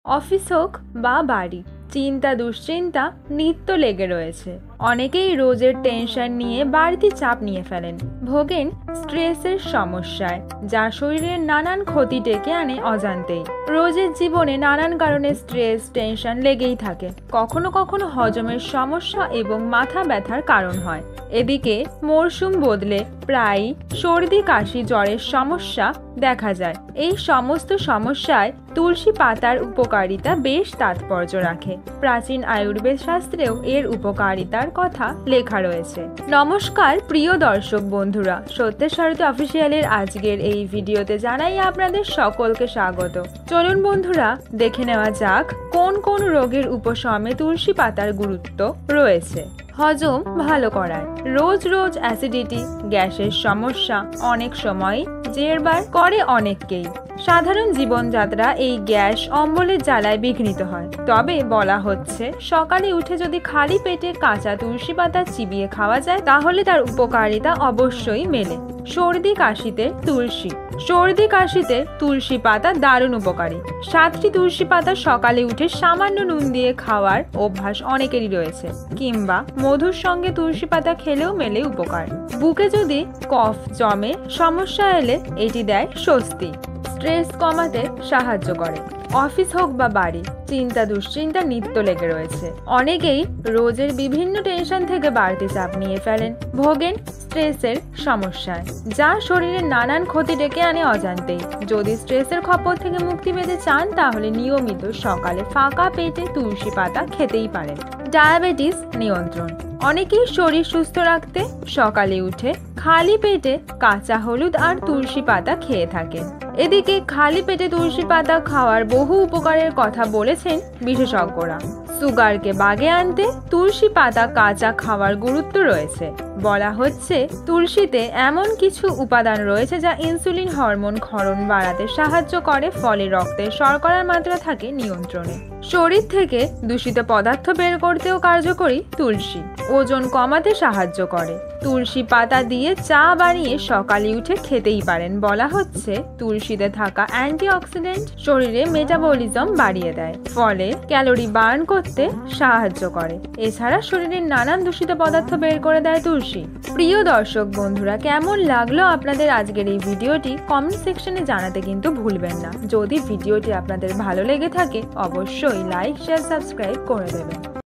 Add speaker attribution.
Speaker 1: Office হোক বা বাড়ি, চিন্তা দুশ্চিন্তা নিত্য লেগে রয়েছে। অনেকেই রোজের টেনশন নিয়ে বাড়তি চাপ নিয়ে ফেলেন, ভোগেন স্ট্রেসের সমস্যায়, যা শরীরের নানান ক্ষতি ডেকে আনে অজান্তেই। রোজের জীবনে নানান কারণে স্ট্রেস টেনশন লেগেই থাকে, কখনো কখনো হজমের সমস্যা এবং মাথা ব্যথার কারণ হয়। এদিকে মরশুম বদলে প্রায়ই সর্দি কাশি জ্বরের সমস্যা দেখা যায়। এই সমস্ত সমস্যায় তুলসী পাতার উপকারিতা বেশ তাৎপর্য রাখে। প্রাচীন আয়ুর্বেদ শাস্ত্রেও এর উপকারিতার কথা লেখা রয়েছে। নমস্কার প্রিয় দর্শক বন্ধুরা, সত্যের সারথী অফিসিয়ালের আজকের এই ভিডিওতে জানাই আপনাদের সকলকে স্বাগত। চলুন বন্ধুরা, দেখে নেওয়া যাক কোন কোন রোগের উপশমে তুলসী পাতার গুরুত্ব রয়েছে। হজম ভালো করায়। রোজ রোজ অ্যাসিডিটি, গ্যাসের সমস্যা অনেক সময় জেরবার করে অনেককেই। সাধারণ জীবনযাত্রা এই গ্যাস অম্বলের জ্বালায় বিঘ্নিত হয়। তবে বলা হচ্ছে সকালে উঠে যদি খালি পেটে কাঁচা তুলসী পাতা চিবিয়ে খাওয়া যায় তাহলে তার উপকারিতা অবশ্যই মেলে। সর্দি কাশিতে তুলসী। সর্দি কাশিতে তুলসী পাতা দারুণ উপকারী। 7টি তুলসী পাতা সকালে উঠে সামান্য নুন দিয়ে খাওয়ার অভ্যাস অনেকেরই রয়েছে, কিংবা মধুর সঙ্গে তুলসী পাতা খেলেও মেলে উপকার। বুকে যদি কফ জমে সমস্যা এলে এটি দেয় স্বস্তি। স্ট্রেস কমাতে সাহায্য করে। অফিস হোক বা বাড়ি, চিন্তা দুশ্চিন্তা নিত্য লেগে রয়েছে। অনেকেই রোজের বিভিন্ন টেনশন থেকে বাড়তি চাপ নিয়ে ফেলেন, ভোগেন স্ট্রেসের সমস্যায়, যা শরীরের নানান ক্ষতি ডেকে আনে অজান্তেই। যদি স্ট্রেসের খপর থেকে মুক্তি পেতে চান তাহলে নিয়মিত সকালে ফাঁকা পেটে তুলসী পাতা খেতেই পারেন। ডায়াবেটিস নিয়ন্ত্রণ। অনেকেই শরীর সুস্থ রাখতে সকালে উঠে খালি পেটে কাঁচা হলুদ আর তুলসী পাতা খেয়ে থাকেন। এদিকে খালি পেটে তুলসী পাতা খাওয়ার বহু উপকারের কথা বলেছেন বিশেষজ্ঞরা। সুগারকে বাগে আনতে তুলসী পাতা কাঁচা খাওয়ার গুরুত্ব রয়েছে। বলা হচ্ছে তুলসীতে এমন কিছু উপাদান রয়েছে যা ইনসুলিন হরমোন ক্ষরণ বাড়াতে সাহায্য করে, ফলে রক্তের শর্করার মাত্রা থাকে নিয়ন্ত্রণে। শরীর থেকে দূষিত পদার্থ বের করতেও কার্যকরী তুলসী। ওজন কমাতে সাহায্য করে। তুলসী পাতা দিয়ে চা বানিয়ে সকালে উঠে খেতেই পারেন। বলা হচ্ছে তুলসীতে থাকা অ্যান্টিঅক্সিডেন্ট শরীরে মেটাবলিজম বাড়িয়ে দেয়, ফলে ক্যালোরি বার্ন করতে সাহায্য করে। এছাড়া শরীরের নানান দূষিত পদার্থ বের করে দেয় তুলসী। প্রিয় দর্শক বন্ধুরা, কেমন লাগলো আপনাদের আজকের এই ভিডিওটি কমেন্ট সেকশনে জানাতে কিন্তু ভুলবেন না। যদি ভিডিওটি আপনাদের ভালো লেগে থাকে অবশ্যই লাইক শেয়ার সাবস্ক্রাইব করে দেবেন।